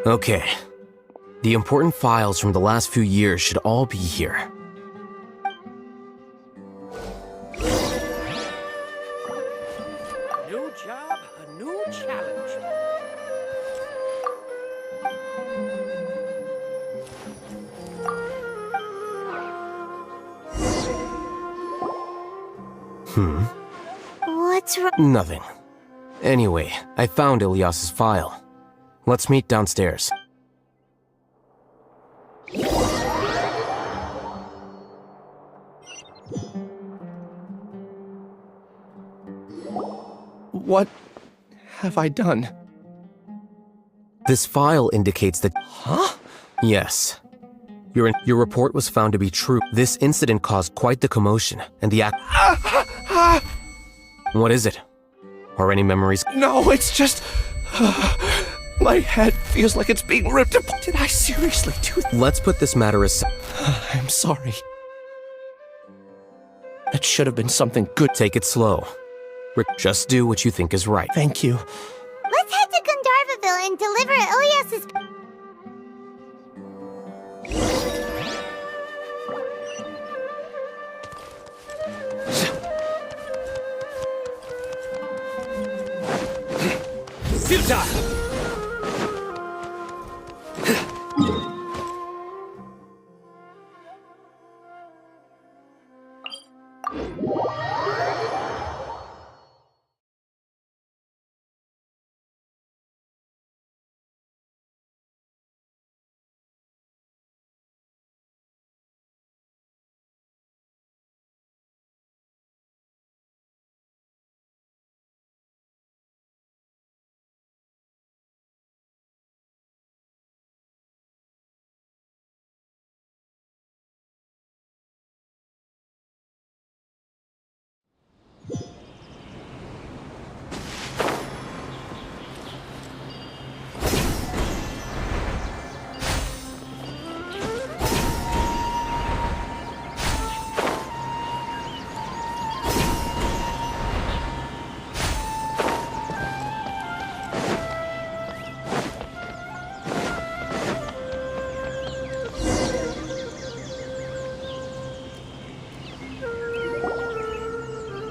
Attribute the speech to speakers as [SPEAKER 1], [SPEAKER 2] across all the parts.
[SPEAKER 1] Okay. The important files from the last few years should all be here.
[SPEAKER 2] New job, a new challenge.
[SPEAKER 3] What's wrong?
[SPEAKER 1] Nothing. Anyway, I found Ilyas's file. Let's meet downstairs.
[SPEAKER 4] What have I done?
[SPEAKER 1] This file indicates that...
[SPEAKER 4] Huh?
[SPEAKER 1] Yes. Your report was found to be true. This incident caused quite the commotion, and the What is it? Are any memories...
[SPEAKER 4] No, it's just... my head feels like it's being ripped apart. Did I seriously do that?
[SPEAKER 1] Let's put this matter aside.
[SPEAKER 4] I'm sorry. It should have been something good.
[SPEAKER 1] Take it slow. Just do what you think is right.
[SPEAKER 4] Thank you.
[SPEAKER 3] Let's head to Gandharvaville and deliver Ilyas's...
[SPEAKER 2] Filter!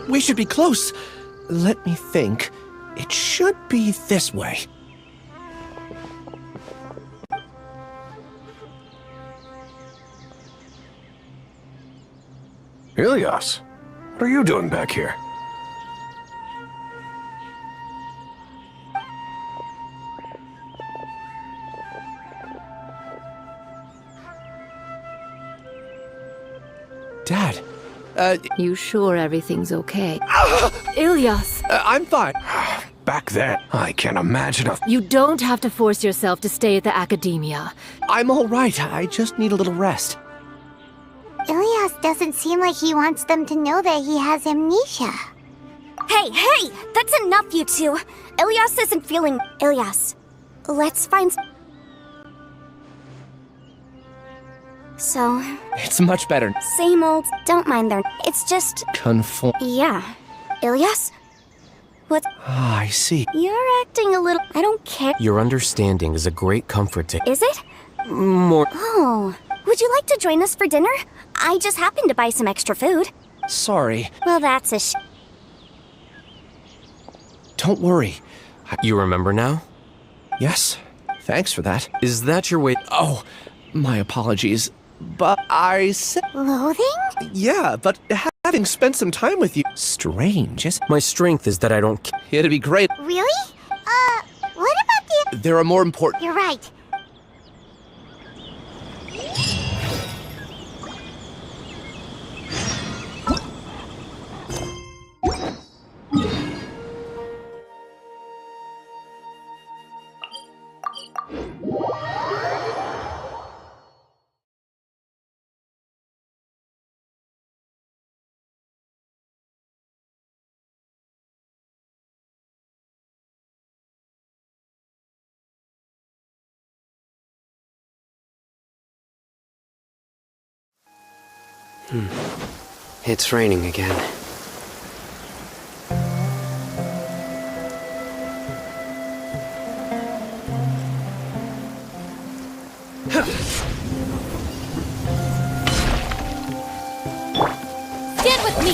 [SPEAKER 4] We should be close. Let me think. It should be this way.
[SPEAKER 5] Ilyas, what are you doing back here?
[SPEAKER 4] Dad,
[SPEAKER 6] You sure everything's okay? Ilyas!
[SPEAKER 4] I'm fine.
[SPEAKER 5] Back then, I can't imagine a...
[SPEAKER 6] You don't have to force yourself to stay at the academia.
[SPEAKER 4] I'm all right. I just need a little rest.
[SPEAKER 3] Ilyas doesn't seem like he wants them to know that he has amnesia.
[SPEAKER 7] Hey! That's enough, you two! Ilyas isn't feeling... Ilyas, let's find... So,
[SPEAKER 4] It's much better.
[SPEAKER 7] same old, don't mind their... It's just...
[SPEAKER 4] Conform.
[SPEAKER 7] Yeah. Ilyas? What?
[SPEAKER 4] Ah, I see.
[SPEAKER 7] You're acting a little... I don't care.
[SPEAKER 1] Your understanding is a great comfort to...
[SPEAKER 7] Is it?
[SPEAKER 1] More...
[SPEAKER 7] Oh. Would you like to join us for dinner? I just happened to buy some extra food.
[SPEAKER 4] Sorry.
[SPEAKER 7] Well, that's a
[SPEAKER 4] Don't worry.
[SPEAKER 1] You remember now?
[SPEAKER 4] Yes? Thanks for that.
[SPEAKER 1] Is that your way...
[SPEAKER 4] Oh, my apologies. But I said...
[SPEAKER 3] Loathing?
[SPEAKER 4] Yeah, but having spent some time with you... Strange, isn't
[SPEAKER 1] My strength is that I don't...
[SPEAKER 4] It'd be great.
[SPEAKER 3] Really? What about the...
[SPEAKER 4] There are more important...
[SPEAKER 3] You're right.
[SPEAKER 8] It's raining again.
[SPEAKER 7] Stand with me!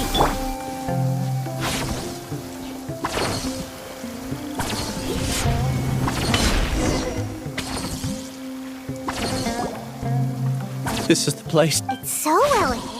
[SPEAKER 4] This is the place.
[SPEAKER 3] It's so well hidden.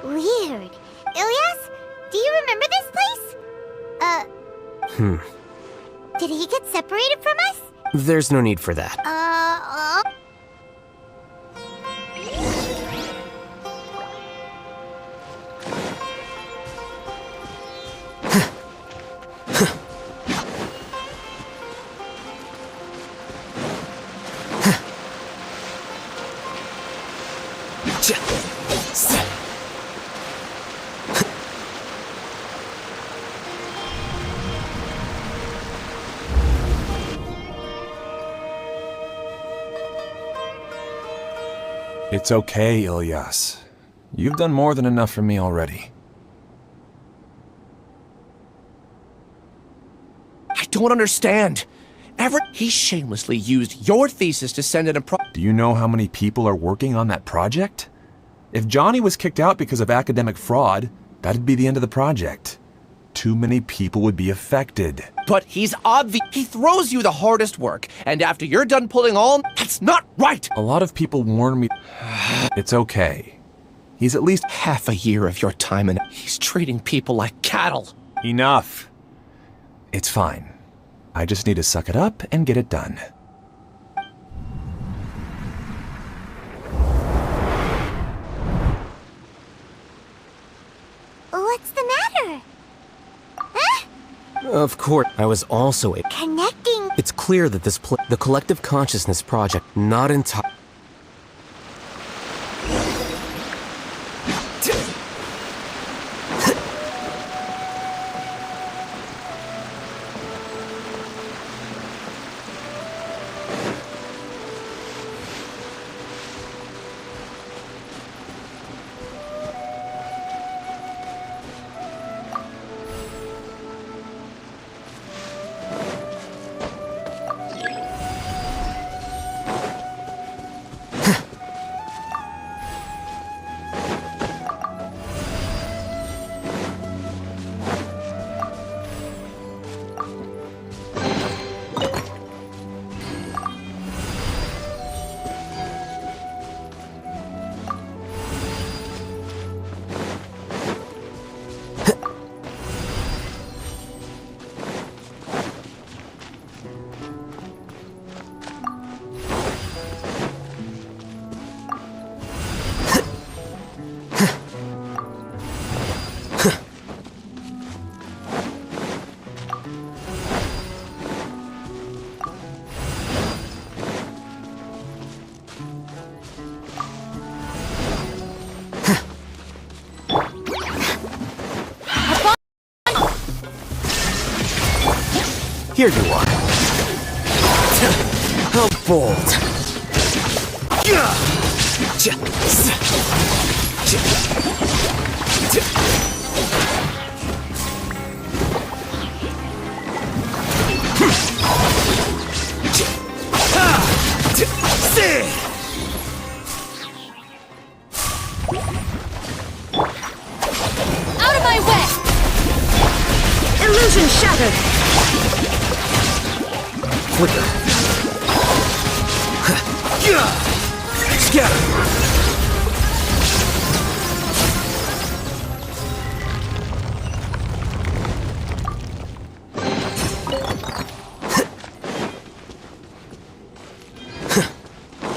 [SPEAKER 3] Weird. Ilyas, do you remember this place? Did he get separated from us?
[SPEAKER 1] There's no need for that.
[SPEAKER 5] It's okay, Ilyas. You've done more than enough for me already.
[SPEAKER 4] I don't understand. He shamelessly used your thesis to send in a
[SPEAKER 5] Do you know how many people are working on that project? If Johnny was kicked out because of academic fraud, that'd be the end of the project. Too many people would be affected.
[SPEAKER 4] But he's obvious. He throws you the hardest work, and after you're done pulling all, that's not right!
[SPEAKER 5] A lot of people warn me. It's okay. He's at least
[SPEAKER 4] Half a year of your time, and he's treating people like cattle.
[SPEAKER 5] enough. It's fine. I just need to suck it up and get it done.
[SPEAKER 3] What's the matter? Huh?
[SPEAKER 1] Of course, I was also a...
[SPEAKER 3] Connecting.
[SPEAKER 1] It's clear that the Collective Consciousness Project, not entirely... Here you are. How bold. Flicker. Scatter.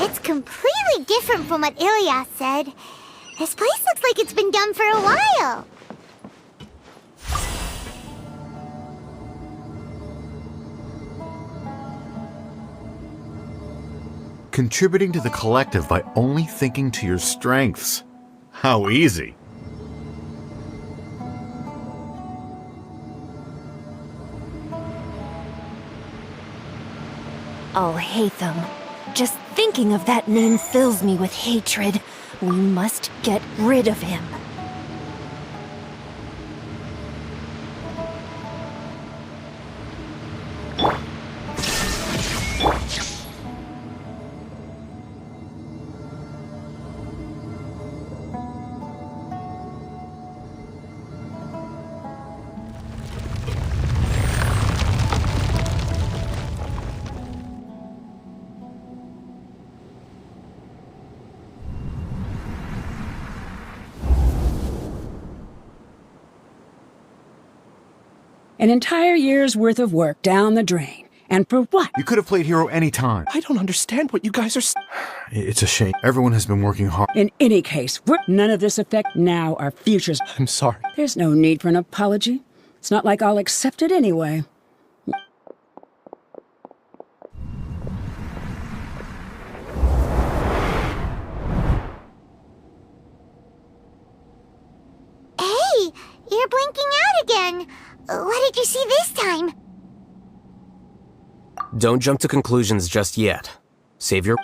[SPEAKER 3] It's completely different from what Ilias said. This place looks like it's been done for a while.
[SPEAKER 8] Contributing to the collective by only thinking to your strengths. How easy.
[SPEAKER 7] Alhaitham. Just thinking of that name fills me with hatred. We must get rid of him.
[SPEAKER 9] An entire year's worth of work down the drain. And for what?
[SPEAKER 8] You could have played hero anytime.
[SPEAKER 4] I don't understand what you guys are
[SPEAKER 8] It's a shame. Everyone has been working hard.
[SPEAKER 9] In any case, none of this affect now our futures.
[SPEAKER 4] I'm sorry.
[SPEAKER 9] There's no need for an apology. It's not like I'll accept it anyway.
[SPEAKER 3] Hey, you're blinking out again. What did you see this time?
[SPEAKER 1] Don't jump to conclusions just yet. Save your...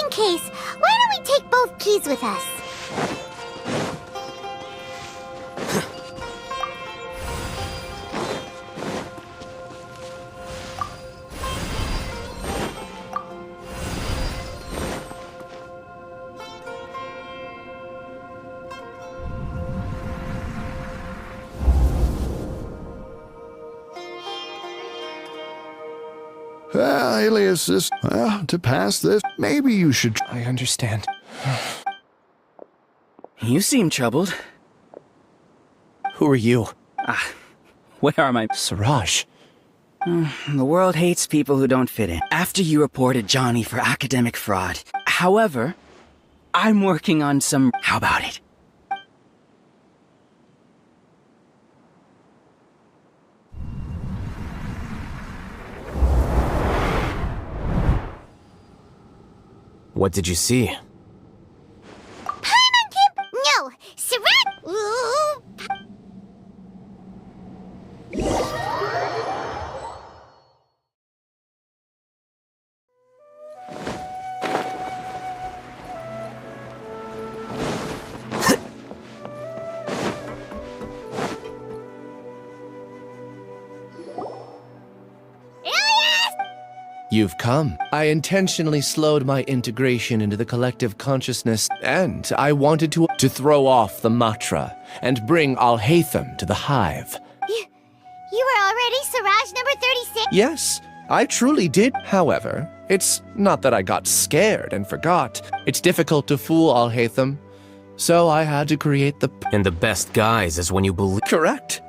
[SPEAKER 3] Case, why don't we take both keys with us?
[SPEAKER 8] Alias, to pass this, maybe you should...
[SPEAKER 4] I understand.
[SPEAKER 10] You seem troubled.
[SPEAKER 4] Who are you?
[SPEAKER 10] Where are my...
[SPEAKER 4] Siraj.
[SPEAKER 10] The world hates people who don't fit in. After you reported Johnny for academic fraud. However, I'm working on some... How about it?
[SPEAKER 1] What did you see?
[SPEAKER 3] Paimon Kim? No! Sirat!
[SPEAKER 4] You've come. I intentionally slowed my integration into the collective consciousness, and I wanted to throw off the mantra and bring Alhaitham to the hive.
[SPEAKER 3] You were already Siraj number 36?
[SPEAKER 4] Yes, I truly did. However, it's not that I got scared and forgot. It's difficult to fool Alhaitham, so I had to create the...
[SPEAKER 1] And the best guise is when you believe...
[SPEAKER 4] Correct.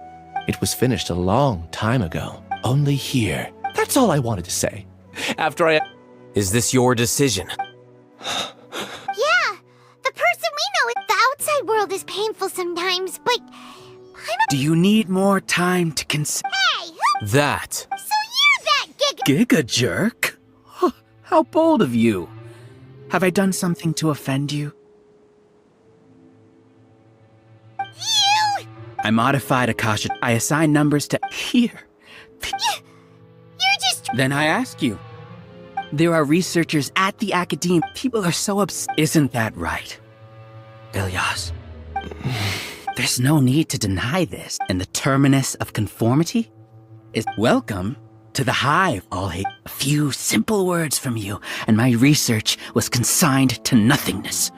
[SPEAKER 4] It was finished a long time ago. Only here. That's all I wanted to say. After I...
[SPEAKER 1] Is this your decision?
[SPEAKER 3] world is painful sometimes, but
[SPEAKER 10] Do you need more time to consider?
[SPEAKER 3] Hey,
[SPEAKER 1] That.
[SPEAKER 3] so you're that
[SPEAKER 10] Giga jerk? Huh, how bold of you. Have I done something to offend you?
[SPEAKER 3] You!
[SPEAKER 10] I modified Akasha. I assigned numbers to here.
[SPEAKER 3] You're just...
[SPEAKER 10] Then I ask you. There are researchers at the academe. People are so upset. Isn't that right? Ilyas. There's no need to deny this. And the terminus of conformity is welcome to the hive. All hate. A few simple words from you, and my research was consigned to nothingness.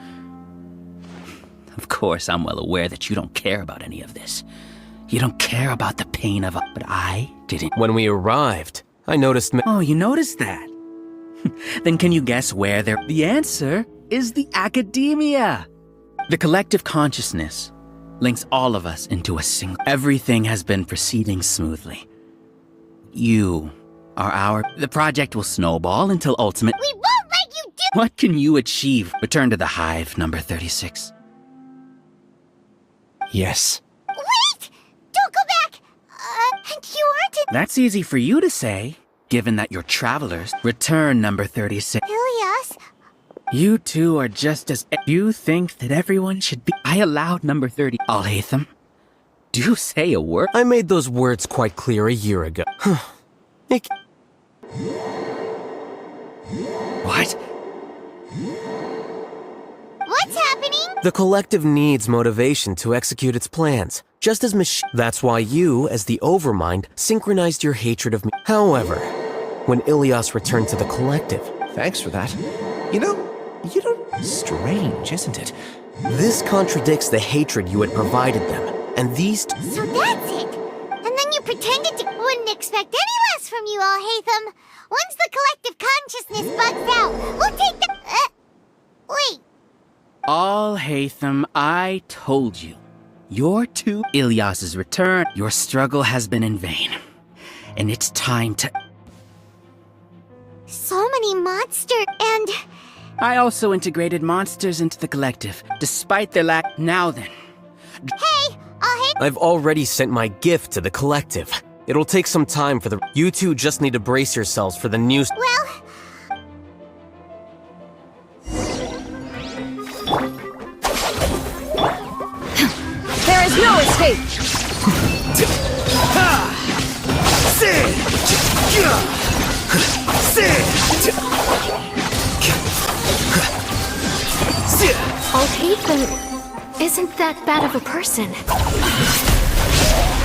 [SPEAKER 10] Of course, I'm well aware that you don't care about any of this. You don't care about the pain of but I didn't.
[SPEAKER 1] When we arrived, I noticed.
[SPEAKER 10] Oh, you noticed that? Then can you guess where they're... The answer is the academia. The collective consciousness links all of us into a single... Everything has been proceeding smoothly. You are our... The project will snowball until ultimate...
[SPEAKER 3] We won't let you do...
[SPEAKER 10] What can you achieve? Return to the hive, number 36.
[SPEAKER 4] Yes.
[SPEAKER 3] Wait! Don't go back! And you aren't in...
[SPEAKER 10] That's easy for you to say, given that you're travelers. Return, number 36.
[SPEAKER 3] Ilyas,
[SPEAKER 10] You two are just as... You think that everyone should be... I allowed number 30. Al-Haytham, do say a word.
[SPEAKER 1] I made those words quite clear a year ago. It-
[SPEAKER 10] What?
[SPEAKER 3] what's happening?
[SPEAKER 1] The collective needs motivation to execute its plans, just as That's why you, as the Overmind, synchronized your hatred of me. However, when Ilyas returned to the collective...
[SPEAKER 4] Thanks for that. You know, strange, isn't it?
[SPEAKER 1] This contradicts the hatred you had provided them, and these...
[SPEAKER 3] So that's it! And then you pretended to... Wouldn't expect any less from you, Al-Haytham. Once the collective consciousness bugs out, we'll take the... wait.
[SPEAKER 10] Al-Haytham, I told you. Your two... Ilyas's return. Your struggle has been in vain. And it's time to...
[SPEAKER 3] So many monsters, and...
[SPEAKER 10] I also integrated monsters into the collective, despite their lack... Now then.
[SPEAKER 3] Hey, Al-Haytham...
[SPEAKER 1] I've already sent my gift to the collective. It'll take some time for the... You two just need to brace yourselves for the new...
[SPEAKER 3] Well...
[SPEAKER 6] There is no escape! Al-Haytham isn't that bad of a person.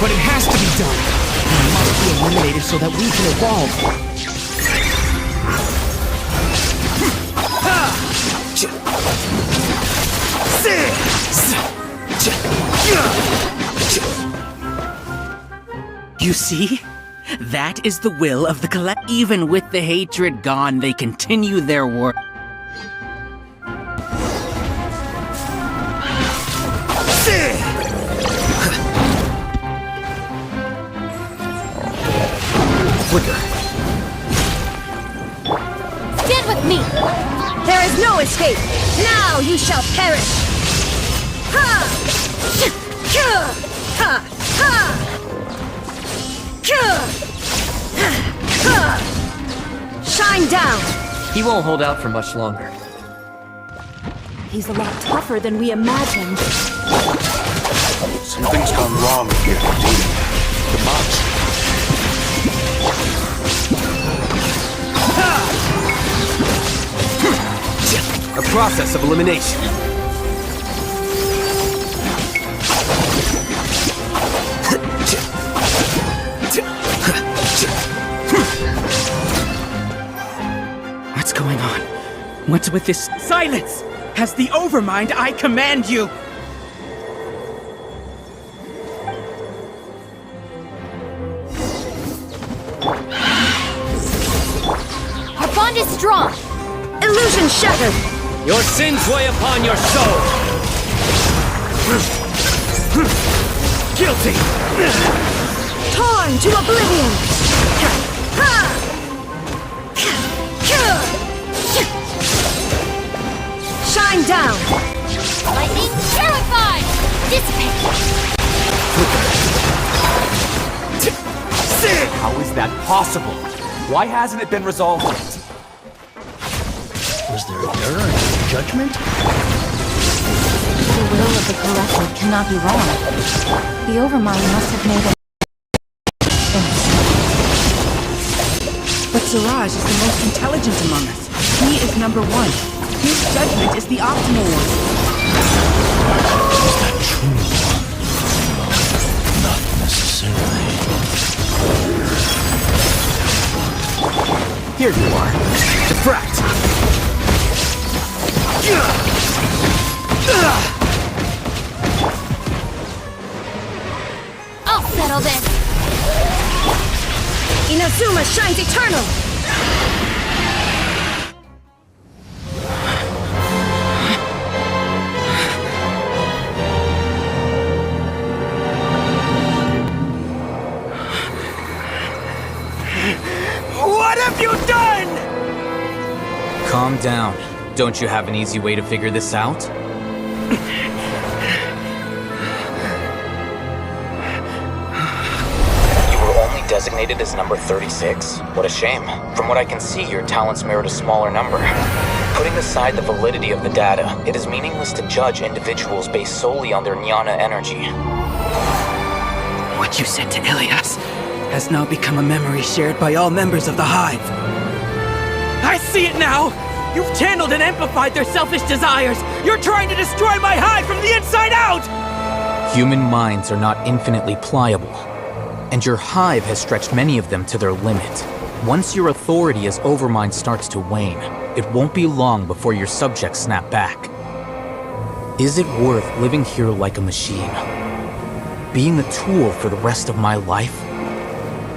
[SPEAKER 2] But it has to be done.
[SPEAKER 4] We must be eliminated so that we can evolve.
[SPEAKER 10] You see? That is the will of the collect. Even with the hatred gone, they continue their work.
[SPEAKER 1] Flicker.
[SPEAKER 6] Stand with me! There is no escape! Now you shall perish! Ha! Ha! Ha! Shine down!
[SPEAKER 4] He won't hold out for much longer.
[SPEAKER 6] He's a lot tougher than we imagined.
[SPEAKER 11] Something's gone wrong here, Dean. The monster.
[SPEAKER 1] A process of elimination.
[SPEAKER 10] What's going on? What's with this? Silence! As the Overmind, I command you!
[SPEAKER 6] Our bond is strong! Illusion shattered!
[SPEAKER 2] Your sins weigh upon your soul. Guilty.
[SPEAKER 6] Torn to oblivion! Shine down!
[SPEAKER 3] Lightning terrified! Dissipate!
[SPEAKER 5] How is that possible? Why hasn't it been resolved yet?
[SPEAKER 10] Was there an error in his judgment?
[SPEAKER 6] The will of the collective cannot be wrong. The Overmind must have made it.
[SPEAKER 10] But Siraj is the most intelligent among us. He is number one. His judgment is the optimal one.
[SPEAKER 4] Is that true? Not necessarily.
[SPEAKER 1] Here you are. Defract!
[SPEAKER 3] I'll settle this!
[SPEAKER 6] Inazuma shines eternal!
[SPEAKER 2] What have you done?
[SPEAKER 12] Calm down. Don't you have an easy way to figure this out? You were only designated as number 36? What a shame. From what I can see, your talents merit a smaller number. Putting aside the validity of the data, it is meaningless to judge individuals based solely on their jnana energy.
[SPEAKER 10] What you said to Ilias has now become a memory shared by all members of the Hive.
[SPEAKER 2] I see it now! You've channeled and amplified their selfish desires! You're trying to destroy my hive from the inside out!
[SPEAKER 12] Human minds are not infinitely pliable, and your hive has stretched many of them to their limit. Once your authority as Overmind starts to wane, it won't be long before your subjects snap back. Is it worth living here like a machine? Being a tool for the rest of my life?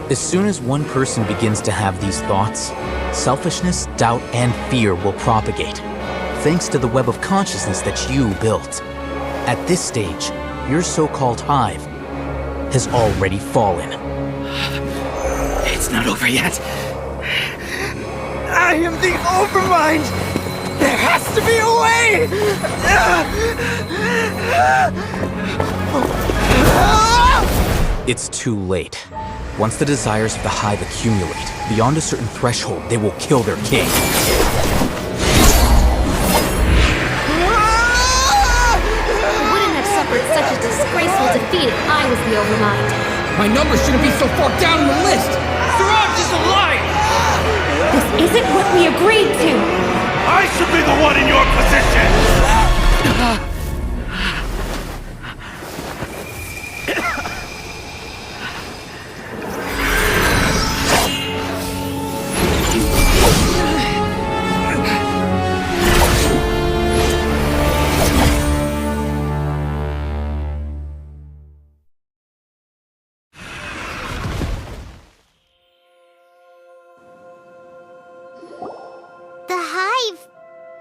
[SPEAKER 12] As soon as one person begins to have these thoughts, selfishness, doubt, and fear will propagate, thanks to the web of consciousness that you built. At this stage, your so-called hive has already fallen.
[SPEAKER 10] It's not over yet.
[SPEAKER 2] I am the Overmind! There has to be a way!
[SPEAKER 12] It's too late. Once the desires of the hive accumulate, beyond a certain threshold, they will kill their king.
[SPEAKER 6] I wouldn't have suffered such a disgraceful defeat if I was the Overmind.
[SPEAKER 2] My number shouldn't be so far down on the list! Siraj is a liar!
[SPEAKER 6] This isn't what we agreed to!
[SPEAKER 11] I should be the one in your position!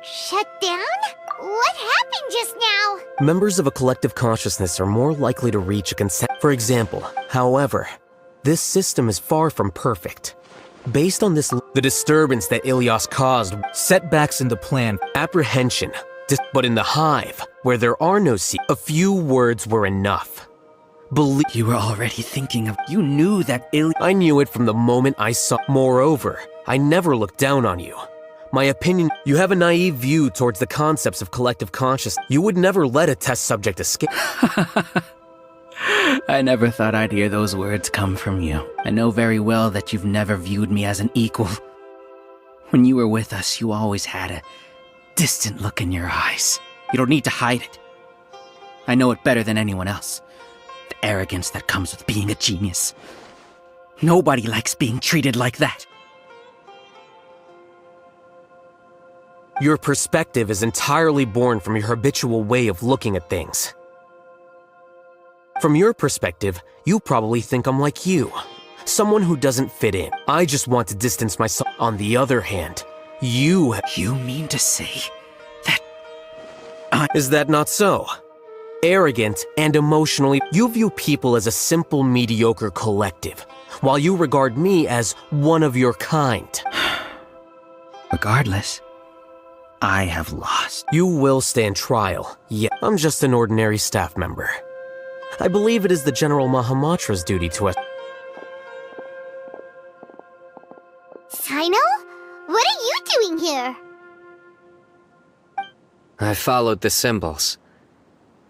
[SPEAKER 3] Shut down? What happened just now?
[SPEAKER 1] Members of a collective consciousness are more likely to reach a consent. For example, however, this system is far from perfect. Based on this, the disturbance that Ilias caused, setbacks in the plan, apprehension, but in the hive, where there are no a few words were enough.
[SPEAKER 10] You were already thinking of... You knew that
[SPEAKER 1] I knew it from the moment I saw. Moreover, I never looked down on you. My opinion, you have a naive view towards the concepts of collective consciousness. You would never let a test subject escape.
[SPEAKER 10] I never thought I'd hear those words come from you. I know very well that you've never viewed me as an equal. When you were with us, you always had a distant look in your eyes. You don't need to hide it. I know it better than anyone else. The arrogance that comes with being a genius. Nobody likes being treated like that.
[SPEAKER 1] Your perspective is entirely born from your habitual way of looking at things. From your perspective, you probably think I'm like you, someone who doesn't fit in. I just want to distance myself. On the other hand, you
[SPEAKER 10] mean to say that
[SPEAKER 1] Is that not so? Arrogant and emotionally, you view people as a simple, mediocre collective, while you regard me as one of your kind.
[SPEAKER 10] Regardless, I have lost.
[SPEAKER 1] You will stand trial. Yeah, I'm just an ordinary staff member. I believe it is the General Mahamatra's duty to us.
[SPEAKER 3] Sino? What are you doing here?
[SPEAKER 13] I followed the symbols.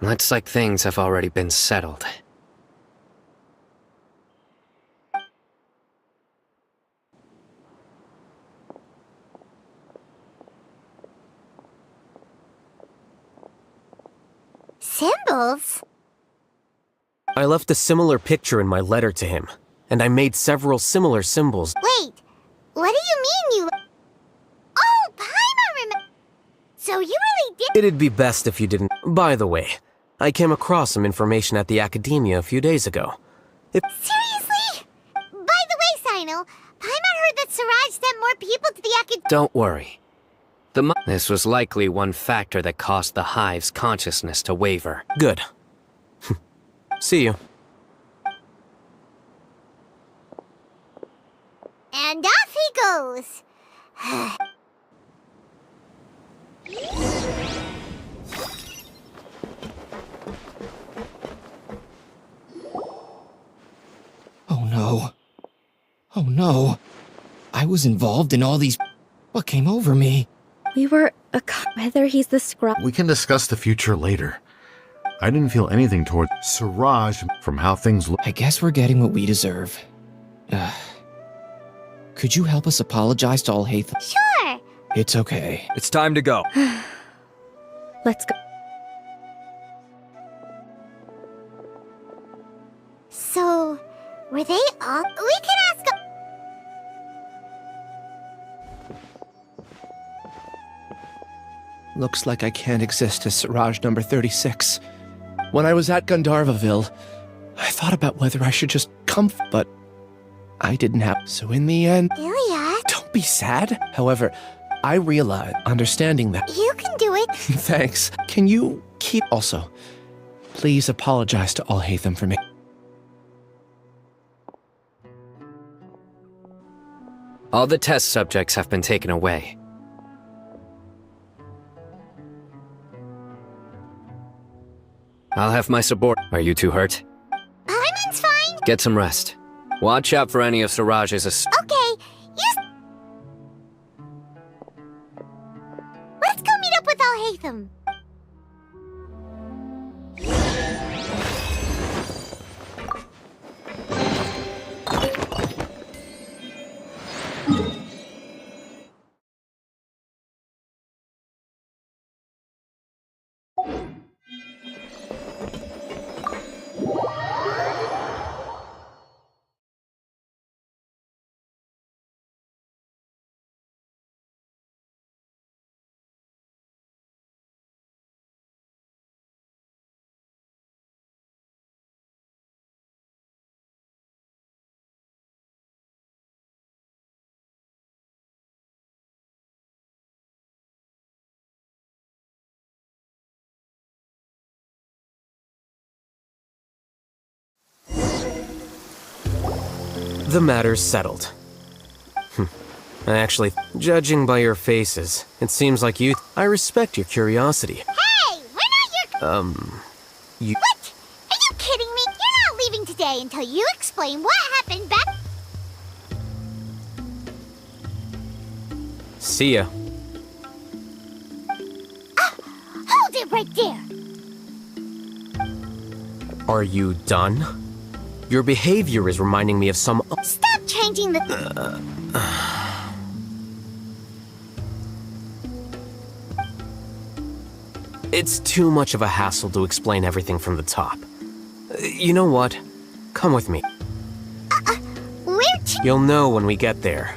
[SPEAKER 13] Looks like things have already been settled.
[SPEAKER 3] Symbols?
[SPEAKER 1] I left a similar picture in my letter to him, and I made several similar symbols.
[SPEAKER 3] Wait, what do you mean you... Oh, Paimon remember... So you really did...
[SPEAKER 1] It'd be best if you didn't. By the way, I came across some information at the Academia a few days ago.
[SPEAKER 3] Seriously? By the way, Sino, Paimon heard that Siraj sent more people to the Academia...
[SPEAKER 13] Don't worry. This was likely one factor that caused the Hive's consciousness to waver.
[SPEAKER 1] Good. See you.
[SPEAKER 3] And off he goes.
[SPEAKER 14] Oh no. Oh no. I was involved in all these... What came over me?
[SPEAKER 6] We were whether he's the scribe.
[SPEAKER 8] We can discuss the future later. I didn't feel anything toward Siraj from how things look.
[SPEAKER 14] I guess we're getting what we deserve. Could you help us apologize to Alhaitham?
[SPEAKER 3] Sure.
[SPEAKER 14] It's okay.
[SPEAKER 2] It's time to go.
[SPEAKER 6] Let's go.
[SPEAKER 3] So, were they all... We can ask...
[SPEAKER 4] Looks like I can't exist as Siraj number 36. When I was at Gandharvaville, I thought about whether I should just come, but I didn't have. So in the end...
[SPEAKER 3] Ilias?
[SPEAKER 4] Don't be sad. However, I realize understanding that...
[SPEAKER 3] You can do it.
[SPEAKER 4] Thanks. Can you keep... Also, please apologize to Alhaitham for me.
[SPEAKER 13] All the test subjects have been taken away. I'll have my support. Are you too hurt?
[SPEAKER 3] Paimon's fine.
[SPEAKER 13] Get some rest. Watch out for any of Siraj's...
[SPEAKER 3] Okay, Let's go meet up with Alhaitham.
[SPEAKER 1] The matter's settled. Actually, judging by your faces, it seems like you... I respect your curiosity.
[SPEAKER 3] Hey, we're not your...
[SPEAKER 1] You...
[SPEAKER 3] What? Are you kidding me? You're not leaving today until you explain what happened back...
[SPEAKER 1] See ya.
[SPEAKER 3] Hold it right there.
[SPEAKER 1] Are you done? Your behavior is reminding me of some...
[SPEAKER 3] Stop changing the...
[SPEAKER 1] It's too much of a hassle to explain everything from the top. You know what? Come with me.
[SPEAKER 3] Where to?
[SPEAKER 1] You'll know when we get there.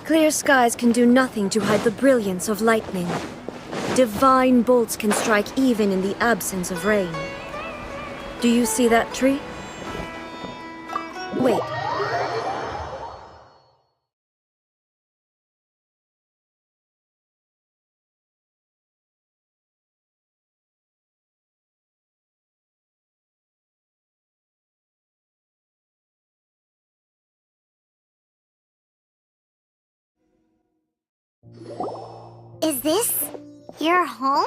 [SPEAKER 6] Clear skies can do nothing to hide the brilliance of lightning. Divine bolts can strike even in the absence of rain. Do you see that tree? Wait.
[SPEAKER 3] Is this your home?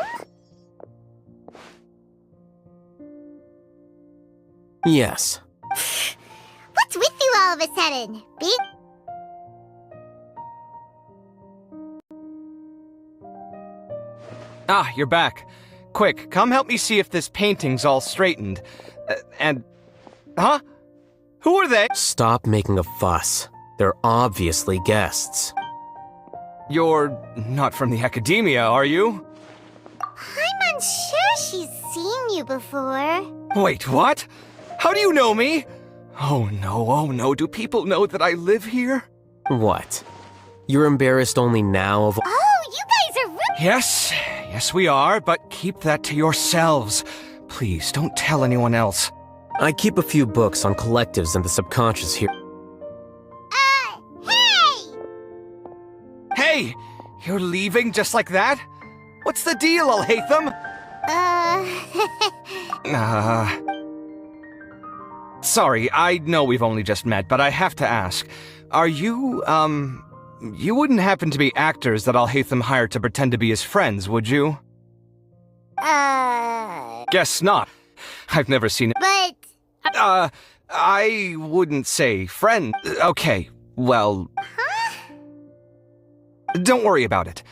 [SPEAKER 1] Yes.
[SPEAKER 3] What's with you all of a sudden? Big?
[SPEAKER 2] Ah, you're back. Quick, come help me see if this painting's all straightened. Huh? Who are they?
[SPEAKER 1] Stop making a fuss. They're obviously guests.
[SPEAKER 2] You're not from the academia, are you?
[SPEAKER 3] I'm unsure she's seen you before.
[SPEAKER 2] Wait, what? How do you know me? Oh no, do people know that I live here?
[SPEAKER 1] What? You're embarrassed only now of—
[SPEAKER 3] Oh, you guys are rude!
[SPEAKER 2] Yes we are, but keep that to yourselves. Please, don't tell anyone else.
[SPEAKER 1] I keep a few books on collectives and the subconscious here.
[SPEAKER 3] Hey!
[SPEAKER 2] Hey! You're leaving just like that? What's the deal, Alhaitham? Sorry, I know we've only just met, but I have to ask. Are you, you wouldn't happen to be actors that Alhaitham hired to pretend to be his friends, would you? Guess not. I've never seen it.
[SPEAKER 3] But...
[SPEAKER 2] I wouldn't say friend. Okay, well...
[SPEAKER 3] Huh?
[SPEAKER 2] Don't worry about it.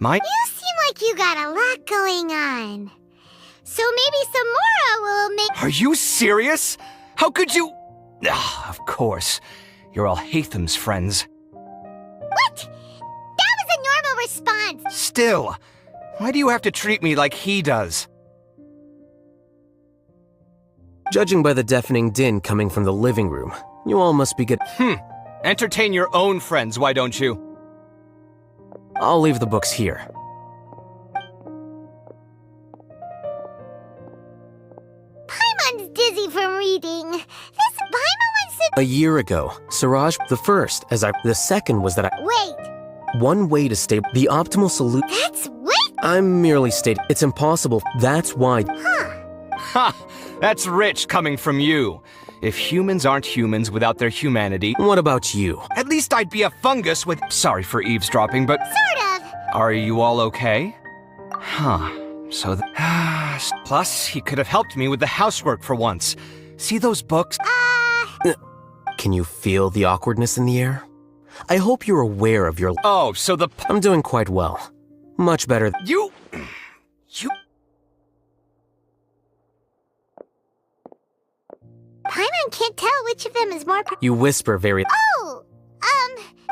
[SPEAKER 3] You seem like you got a lot going on. So maybe Samora will make...
[SPEAKER 2] Are you serious? How could you... Of course. You're Alhaitham's friends.
[SPEAKER 3] What? That was a normal response.
[SPEAKER 2] Still, why do you have to treat me like he does?
[SPEAKER 1] Judging by the deafening din coming from the living room, you all must be good.
[SPEAKER 2] Entertain your own friends, why don't you?
[SPEAKER 1] I'll leave the books here.
[SPEAKER 3] Paimon's dizzy from reading. This Paimon was...
[SPEAKER 1] A year ago, Siraj the second was that
[SPEAKER 3] Wait.
[SPEAKER 1] One way to stay the optimal solution.
[SPEAKER 3] That's wait.
[SPEAKER 1] I'm merely stating it's impossible. That's why.
[SPEAKER 2] Ha! That's rich coming from you. If humans aren't humans without their humanity...
[SPEAKER 1] What about you?
[SPEAKER 2] At least I'd be a fungus with... Sorry for eavesdropping, but...
[SPEAKER 3] Sort of.
[SPEAKER 2] Are you all okay? Huh. So plus, he could have helped me with the housework for once. See those books?
[SPEAKER 1] Can you feel the awkwardness in the air? I hope you're aware of your...
[SPEAKER 2] Oh, so the...
[SPEAKER 1] I'm doing quite well. Much better...
[SPEAKER 2] You...
[SPEAKER 3] Paimon can't tell which of them is more...
[SPEAKER 1] You whisper very...
[SPEAKER 3] Oh,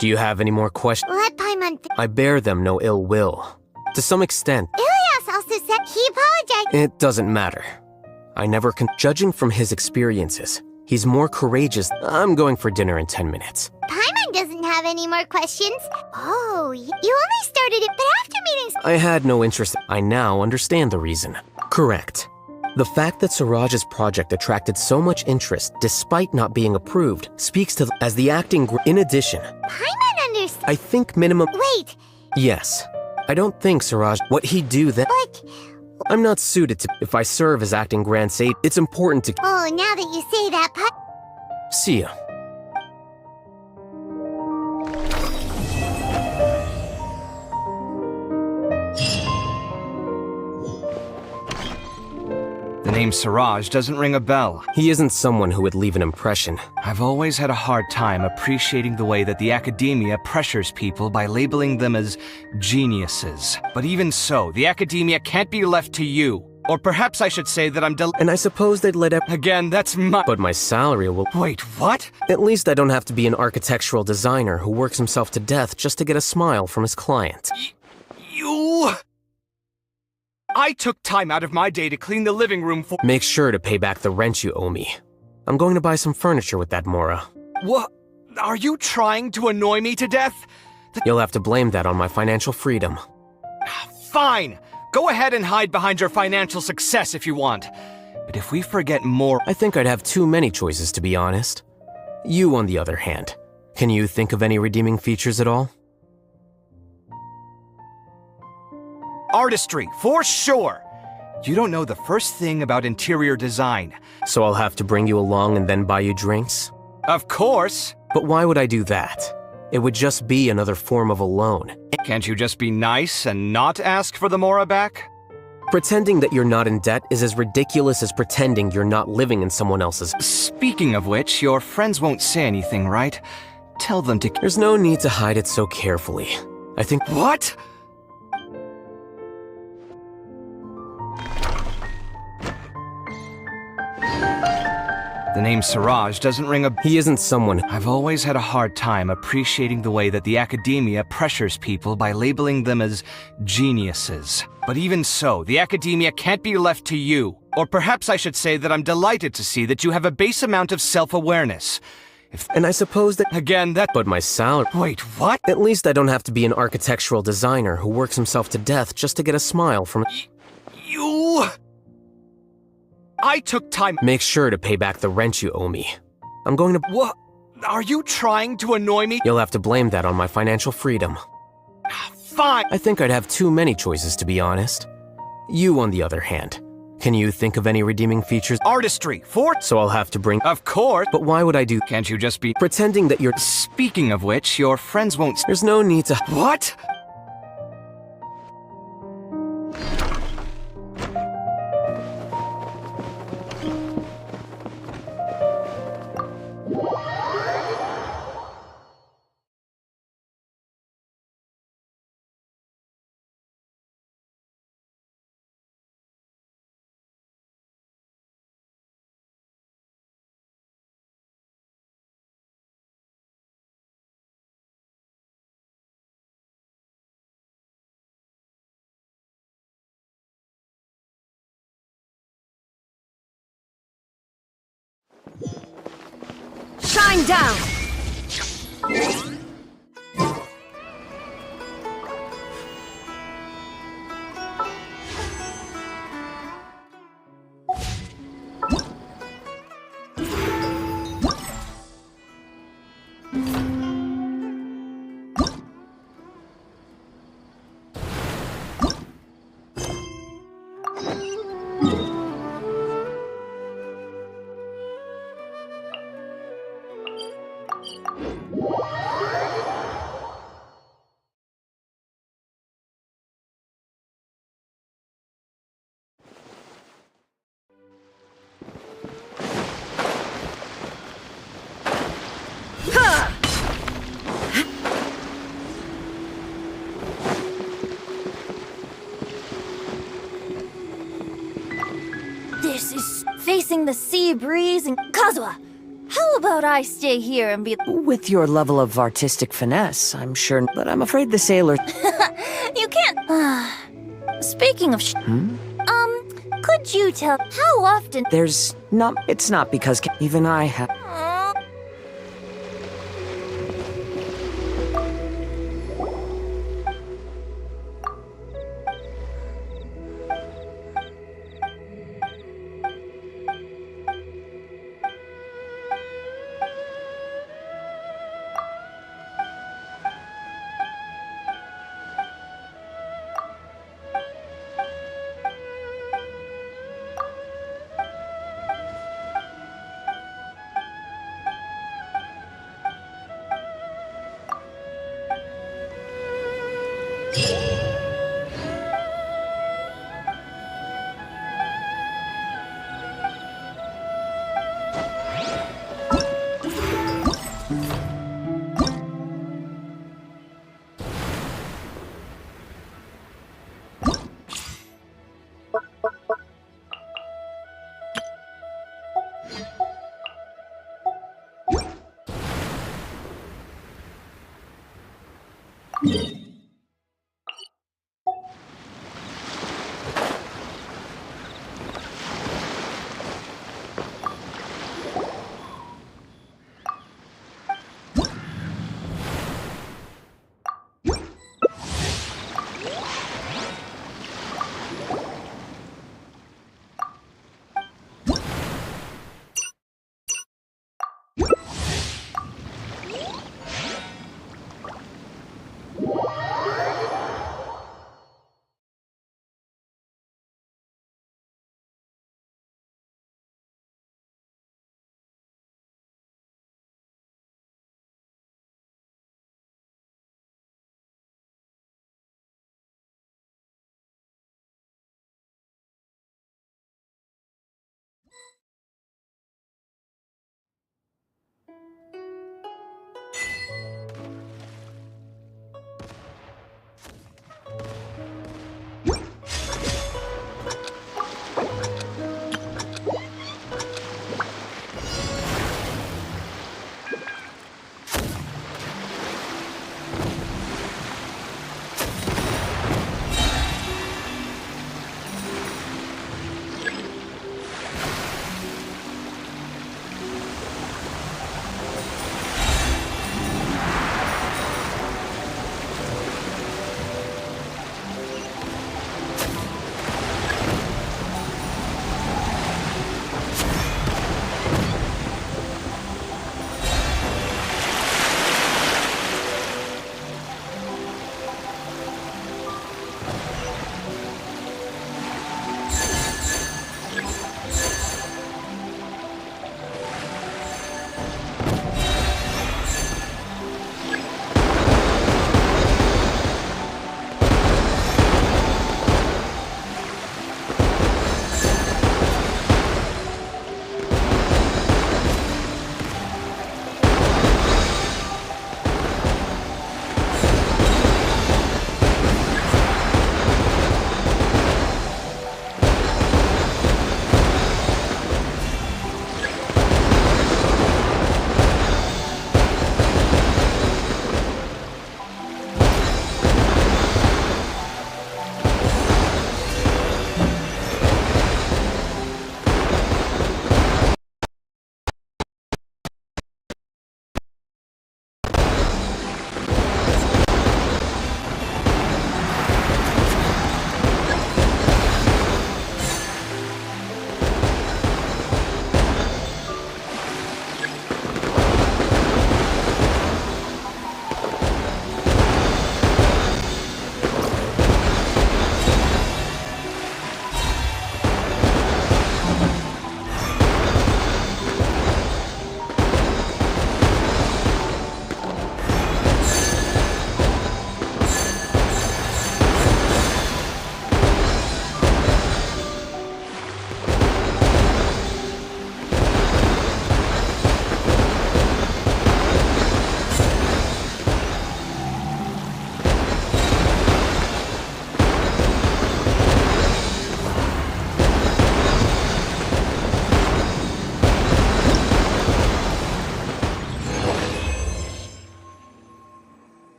[SPEAKER 1] Do you have any more questions?
[SPEAKER 3] Let Paimon...
[SPEAKER 1] I bear them no ill will. To some extent.
[SPEAKER 3] Ilias also said he apologized.
[SPEAKER 1] It doesn't matter. I never judging from his experiences, he's more courageous. I'm going for dinner in 10 minutes.
[SPEAKER 3] Paimon doesn't have any more questions. Oh, you only started it, but after meetings...
[SPEAKER 1] I had no interest. I now understand the reason. Correct. The fact that Siraj's project attracted so much interest, despite not being approved, speaks to as the acting in addition.
[SPEAKER 3] Paimon understands.
[SPEAKER 1] I think minimum...
[SPEAKER 3] Wait.
[SPEAKER 1] Yes. I don't think Siraj... What he'd do that...
[SPEAKER 3] But...
[SPEAKER 1] I'm not suited to... If I serve as acting Grand Sage, it's important to...
[SPEAKER 3] Oh, now that you say that,
[SPEAKER 1] See ya.
[SPEAKER 2] The name Siraj doesn't ring a bell.
[SPEAKER 1] He isn't someone who would leave an impression.
[SPEAKER 2] I've always had a hard time appreciating the way that the academia pressures people by labeling them as geniuses. But even so, the academia can't be left to you. Or perhaps I should say that I'm
[SPEAKER 1] And I suppose they'd let
[SPEAKER 2] Again, that's my-
[SPEAKER 1] But my salary will-
[SPEAKER 2] Wait, what?
[SPEAKER 1] At least I don't have to be an architectural designer who works himself to death just to get a smile from his client.
[SPEAKER 2] You... I took time out of my day to clean the living room for-
[SPEAKER 1] Make sure to pay back the rent you owe me. I'm going to buy some furniture with that, Mora.
[SPEAKER 2] What? Are you trying to annoy me to death?
[SPEAKER 1] You'll have to blame that on my financial freedom.
[SPEAKER 2] Fine! Go ahead and hide behind your financial success if you want. But if we forget more...
[SPEAKER 1] I think I'd have too many choices, to be honest. You, on the other hand, can you think of any redeeming features at all?
[SPEAKER 2] Artistry, for sure! You don't know the first thing about interior design.
[SPEAKER 1] So I'll have to bring you along and then buy you drinks?
[SPEAKER 2] Of course!
[SPEAKER 1] But why would I do that? It would just be another form of a loan.
[SPEAKER 2] Can't you just be nice and not ask for the Mora back?
[SPEAKER 1] Pretending that you're not in debt is as ridiculous as pretending you're not living in someone else's.
[SPEAKER 2] Speaking of which, your friends won't say anything, right? Tell them to...
[SPEAKER 1] There's no need to hide it so carefully. I think...
[SPEAKER 2] What? The name Siraj doesn't ring a...
[SPEAKER 1] He isn't someone...
[SPEAKER 2] I've always had a hard time appreciating the way that the academia pressures people by labeling them as geniuses. But even so, the academia can't be left to you. Or perhaps I should say that I'm delighted to see that you have a base amount of self-awareness.
[SPEAKER 1] And I suppose that...
[SPEAKER 2] Again, that...
[SPEAKER 1] But my salary...
[SPEAKER 2] Wait, what?
[SPEAKER 1] At least I don't have to be an architectural designer who works himself to death just to get a smile from...
[SPEAKER 2] You... I took time...
[SPEAKER 1] Make sure to pay back the rent you owe me. I'm going to...
[SPEAKER 2] What? Are you trying to annoy me?
[SPEAKER 1] You'll have to blame that on my financial freedom.
[SPEAKER 2] Fine!
[SPEAKER 1] I think I'd have too many choices, to be honest. You, on the other hand, can you think of any redeeming features?
[SPEAKER 2] Artistry, for...
[SPEAKER 1] So I'll have to bring...
[SPEAKER 2] Of course!
[SPEAKER 1] But why would I do...
[SPEAKER 2] Can't you just be...
[SPEAKER 1] Pretending that you're...
[SPEAKER 2] Speaking of which, your friends won't...
[SPEAKER 1] There's no need to...
[SPEAKER 2] What?
[SPEAKER 6] Shine down!
[SPEAKER 7] This is facing the sea breeze and... Kazuha, how about I stay here and be...
[SPEAKER 15] With your level of artistic finesse, I'm sure, but I'm afraid the sailor...
[SPEAKER 7] You can't... Speaking of could you tell how often...
[SPEAKER 15] There's not... It's not because even I have...
[SPEAKER 16] Yeah.